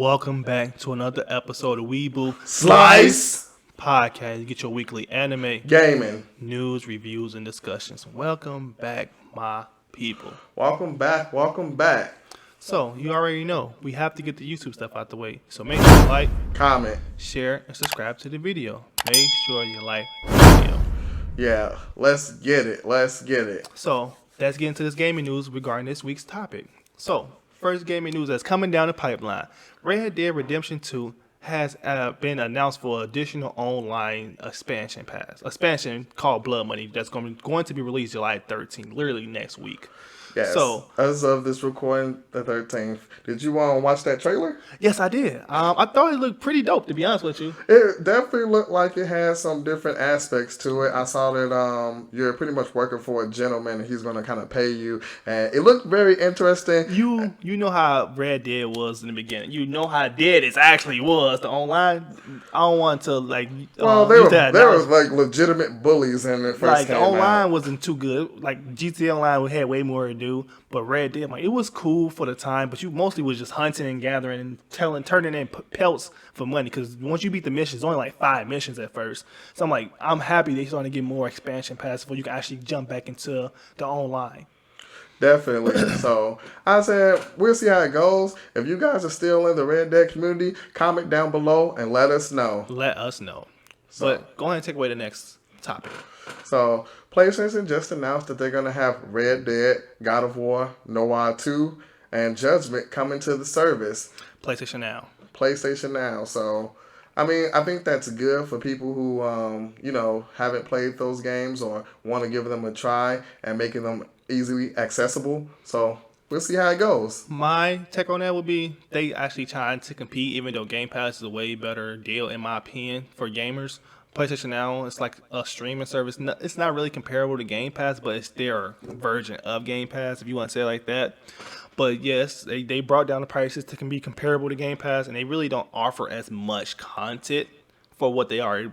Welcome back to another episode of Weeble Slice Podcast. You get your weekly anime, gaming. news, reviews, and discussions. Welcome back, my people. Welcome back. Welcome back. So, you already know, we have to get the YouTube stuff out the way. So make sure you like, comment, share, and subscribe to the video. Make sure you like the video. Yeah, let's get it. Let's get it. So, let's get into this gaming news regarding this week's topic. So, first gaming news that's coming down the pipeline. Red Dead Redemption 2 has been announced for additional online expansion called Blood Money that's going to be released July 13th, literally next week. Yes. So, as of this recording, the 13th, did you want to watch that trailer? Yes, I did. I thought it looked pretty dope, to be honest with you. It definitely looked like it had some different aspects to it. I saw that you're pretty much working for a gentleman and he's going to kind of pay you. And it looked very interesting. You know how Red Dead was in the beginning. You know how dead it actually was. The online, I don't want to like. Well, there was like legitimate bullies in it first. Like came the online out. wasn't too good. Like GTA Online, we had way more to do. But Red Dead, like, it was cool for the time. But you mostly was just hunting and gathering and turning in pelts for money. Because once you beat the missions, it's only like 5 missions at first. So I'm happy they're starting to get more expansion passes where you can actually jump back into the online. Definitely. So I said, we'll see how it goes. If you guys are still in the Red Dead community, comment down below and let us know. Let us know. But go ahead and take away the next topic. So PlayStation just announced that they're going to have Red Dead, God of War, Noir 2, and Judgment coming to the service. PlayStation Now. So, I mean, I think that's good for people who, haven't played those games or want to give them a try and making them easily accessible. So we'll see how it goes. My take on that would be they actually trying to compete, even though Game Pass is a way better deal, in my opinion, for gamers. PlayStation Now is like a streaming service. It's not really comparable to Game Pass, but it's their version of Game Pass, if you want to say it like that. But yes, they brought down the prices to be comparable to Game Pass, and they really don't offer as much content for what they are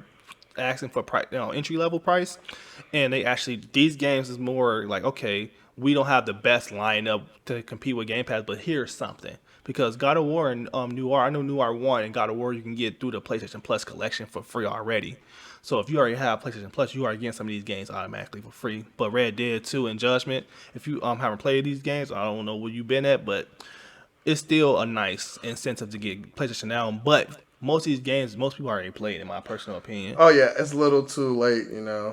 asking for entry level price. And these games is more like, okay, we don't have the best lineup to compete with Game Pass, but here's something. Because God of War and Noir, I know Noir 1 and God of War you can get through the PlayStation Plus collection for free already. So if you already have PlayStation Plus, you are getting some of these games automatically for free. But Red Dead 2 and Judgment, if you haven't played these games, I don't know where you've been at, but it's still a nice incentive to get PlayStation Now. But most of these games, most people already played, in my personal opinion. Oh yeah, it's a little too late,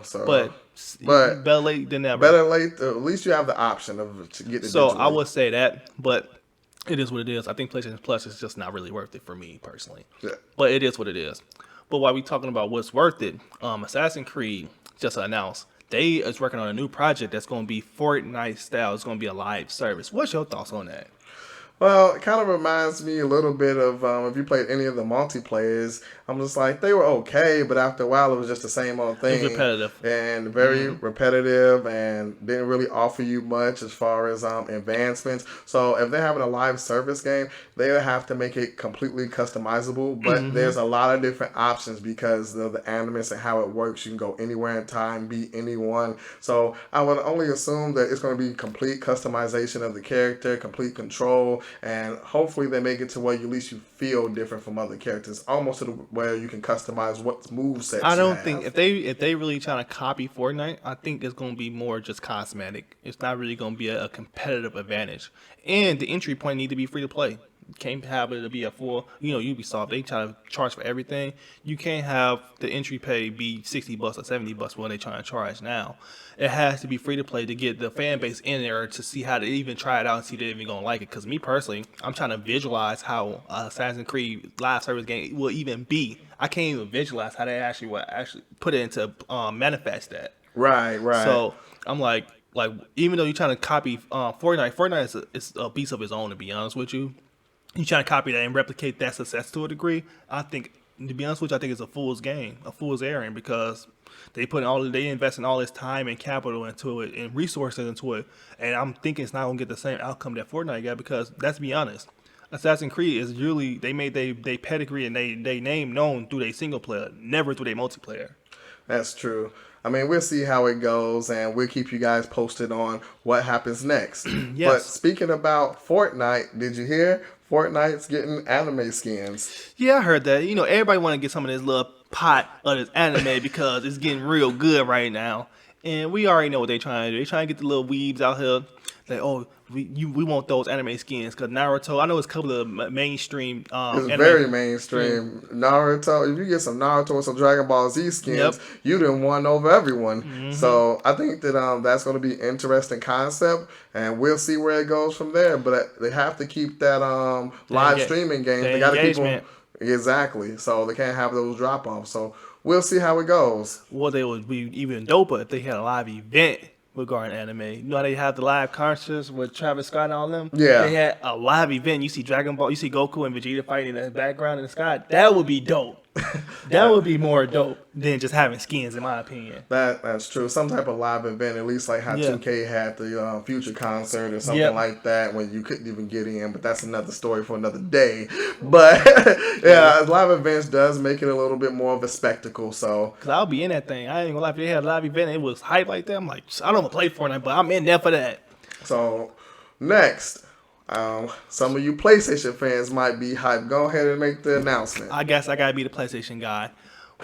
So, but better late than never. Better late. At least you have the option to get the. So I would say that, but it is what it is. I think PlayStation Plus is just not really worth it for me personally. Yeah. But it is what it is. But while we talking about what's worth it, Assassin's Creed just announced they is working on a new project that's going to be Fortnite style. It's going to be a live service. What's your thoughts on that? Well, it kind of reminds me a little bit of if you played any of the multiplayers. I'm just like, they were okay, but after a while, it was just the same old thing. It was repetitive. And very repetitive and didn't really offer you much as far as advancements. So if they're having a live service game, they would have to make it completely customizable. But there's a lot of different options because of the animus and how it works. You can go anywhere in time, be anyone. So I would only assume that it's going to be complete customization of the character, complete control. And hopefully they make it to where at least you feel different from other characters, almost to where you can customize what movesets. I don't think if they really trying to copy Fortnite, I think it's going to be more just cosmetic. It's not really going to be a competitive advantage. And the entry point need to be free to play. You can't have it to be a full, Ubisoft, they try to charge for everything. You can't have the entry pay be $60 or $70 when they trying to charge now. It has to be free to play to get the fan base in there to see how to even try it out and see if they're even going to like it. Because me personally, I'm trying to visualize how Assassin's Creed live service game will even be. I can't even visualize how they actually put it into manifest that. Right. So I'm like even though you're trying to copy Fortnite is a beast of its own, to be honest with you. You trying to copy that and replicate that success to a degree. I think, to be honest with you, I think it's a fool's game, a fool's errand, because they invest in all this time and capital into it and resources into it, and I'm thinking it's not gonna get the same outcome that Fortnite got, because let's be honest, Assassin's Creed is really they made they pedigree and they name known through their single player, never through their multiplayer. That's true. I mean, we'll see how it goes, and we'll keep you guys posted on what happens next. Yes. But speaking about Fortnite, did you hear? Fortnite's getting anime skins. Yeah, I heard that. You know, everybody want to get some of this little pot of this anime because it's getting real good right now. And we already know what they're trying to do. They're trying to get the little weebs out here. Like, oh, we want those anime skins. Because Naruto, I know it's a couple of mainstream It's anime. very mainstream. Naruto, if you get some Naruto or some Dragon Ball Z skins, Yep. you done won over everyone. So I think that that's going to be an interesting concept, and we'll see where it goes from there. But they have to keep that live streaming games. The They got to keep them engagement. exactly. So they can't have those drop offs. So we'll see how it goes. What they would be even doper if they had a live event regarding anime. You know how they have the live concerts with Travis Scott and all them? Yeah. They had a live event. You see Dragon Ball, you see Goku and Vegeta fighting in the background in the sky. That would be dope. That would be more dope than just having skins, in my opinion. That's true. Some type of live event, at least like how Yeah. 2K had the Future concert or something Yep. like that, when you couldn't even get in. But that's another story for another day. But yeah, live events does make it a little bit more of a spectacle. So Cause I'll be in that thing. I ain't gonna lie. If they had a live event, and it was hype like that. I'm like, I don't play Fortnite, but I'm in there for that. so next, some of you PlayStation fans might be hyped. Go ahead and make the announcement. I guess I gotta be the PlayStation guy.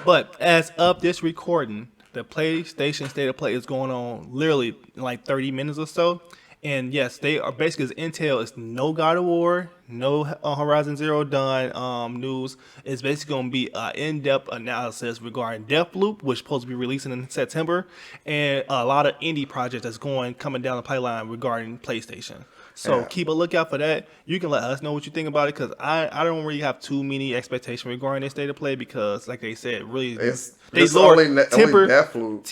But as of this recording, the PlayStation State of Play is going on literally in like 30 minutes or so. And yes, they are basically, as Intel is no God of War, no Horizon Zero Dawn news. It's basically going to be an in-depth analysis regarding Deathloop, which is supposed to be releasing in September, and a lot of indie projects that's coming down the pipeline regarding PlayStation. So Yeah. keep a lookout for that. You can let us know what you think about it, because I don't really have too many expectations regarding this State of Play, because like they said, really It's they just lower only Deathloop.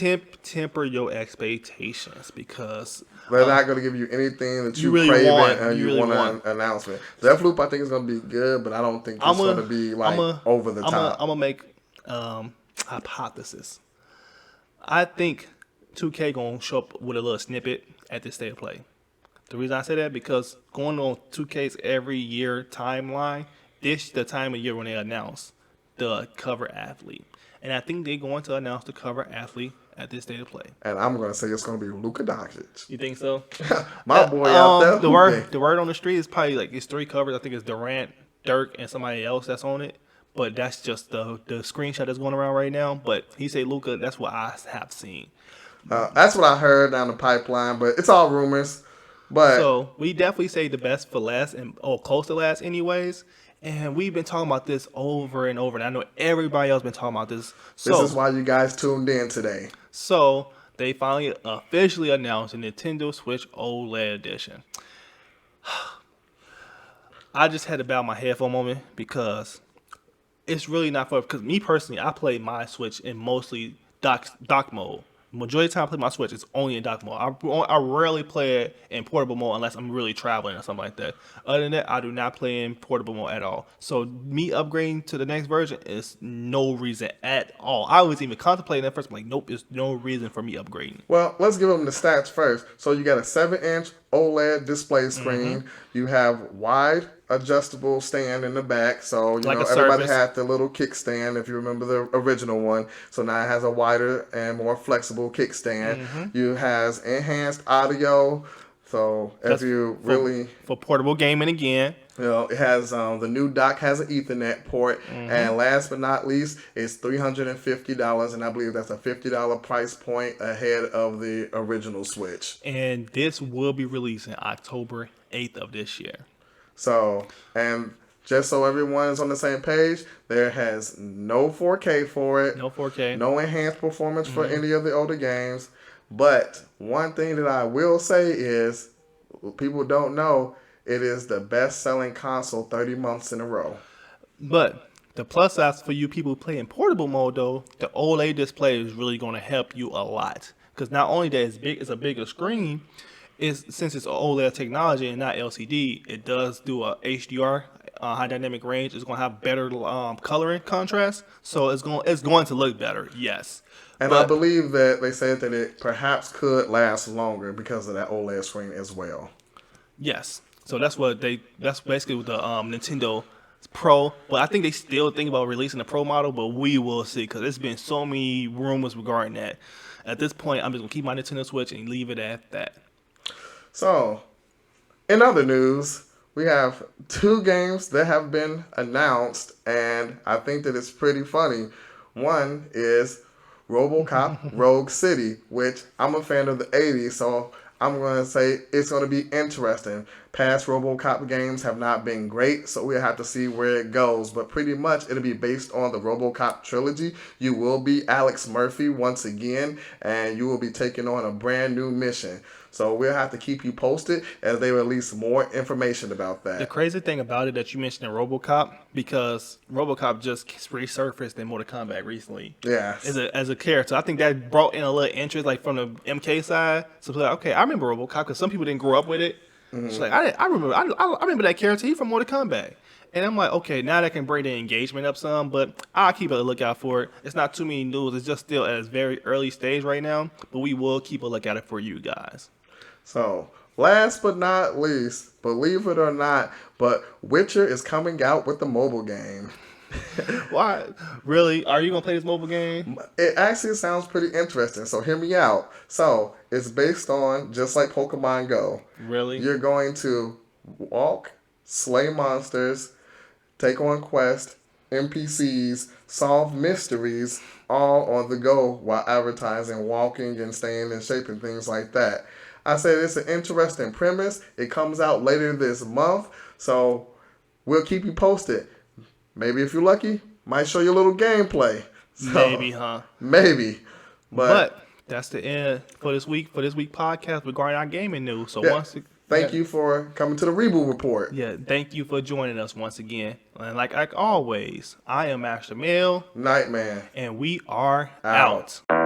temper your expectations, because They're not going to give you anything that you really crave want- and you you really want want. an announcement. Deathloop, I think, is going to be good, but I don't think it's going to be like over the top. I'm gonna make hypothesis. I think 2K gonna show up with a little snippet at this State of Play. The reason I say that, because going on 2K's every year timeline, this the time of year when they announce the cover athlete, and I think they're going to announce the cover athlete at this State of Play. And I'm going to say it's going to be Luka Doncic. You think so? My boy out there. The word on the street is probably like it's 3 covers. I think it's Durant, Dirk, and somebody else that's on it. But that's just the screenshot that's going around right now. But he say Luka. That's what I have seen. That's what I heard down the pipeline, but it's all rumors. But So we definitely say the best for last, and close to last, anyways. And we've been talking about this over and over, and I know everybody else been talking about this. So this is why you guys tuned in today. So they finally officially announced the Nintendo Switch OLED edition. I just had to bow my head for a moment, because it's really not for, because me personally, I play my Switch in mostly dock mode. Majority of the time I play my Switch, it's only in dock mode. I rarely play it in portable mode unless I'm really traveling or something like that. Other than that, I do not play in portable mode at all. So me upgrading to the next version is no reason at all. I was even contemplating at first. I'm like, nope, there's no reason for me upgrading. Well, let's give them the stats first. So you got a 7-inch OLED display screen. You have wide adjustable stand in the back. So, Like a everybody Surface. had the little kickstand, if you remember the original one. So now it has a wider and more flexible kickstand. You has enhanced audio. So if That's you really... for portable gaming again. it has the new dock has an Ethernet port, and last but not least, it's $350, and I believe that's a $50 price point ahead of the original Switch. And this will be releasing October 8th of this year. So, and just so everyone is on the same page, there has no 4K for it, No 4K. no enhanced performance for any of the older games. But one thing that I will say is, people don't know, it is the best-selling console 30 months in a row. But the plus side for you people who play in portable mode, though, the OLED display is really going to help you a lot. Because not only that it's a bigger screen, since it's OLED technology and not LCD, it does do a HDR, high dynamic range. It's going to have better coloring contrast, so it's going to look better. Yes. And I believe that they said that it perhaps could last longer because of that OLED screen as well. Yes. So that's basically with the Nintendo Pro. But I think they still think about releasing the Pro model, but we will see, because there's been so many rumors regarding that. At this point, I'm just going to keep my Nintendo Switch and leave it at that. So, in other news, we have two games that have been announced, and I think that it's pretty funny. One is RoboCop Rogue City, which I'm a fan of the 80s, so I'm going to say it's going to be interesting. Past RoboCop games have not been great, so we'll have to see where it goes. But pretty much it'll be based on the RoboCop trilogy. You will be Alex Murphy once again, and you will be taking on a brand new mission. So we'll have to keep you posted as they release more information about The that. crazy thing about it that you mentioned in RoboCop, because RoboCop just resurfaced in Mortal Kombat recently Yes. as a character. I think that brought in a little interest, like from the MK side. So like, okay, I remember RoboCop because some people didn't grow up with it. It's like I remember that character. He from Mortal Kombat. And I'm like, okay, now that can bring the engagement up some, but I'll keep a lookout for it. It's not too many news. It's just still at a very early stage right now, but we will keep a look at it for you guys. So, last but not least, believe it or not, but Witcher is coming out with the mobile game. Why? Really? Are you gonna play this mobile game? It actually sounds pretty interesting, so hear me out. So, it's based on just like Pokemon Go. Really? You're going to walk, slay monsters, take on quests, NPCs, solve mysteries, all on the go while advertising, walking, and staying in shape and things like that. I said it's an interesting premise. It comes out later this month, so we'll keep you posted. Maybe if you're lucky, might show you a little gameplay. So Maybe, huh? maybe, but But that's the end for this week. For this week podcast regarding our gaming news. So yeah. yeah, Thank you for coming to the Reboot Report. yeah, thank you for joining us once again. And like always, I am Master Mill, Nightman and we are out. out.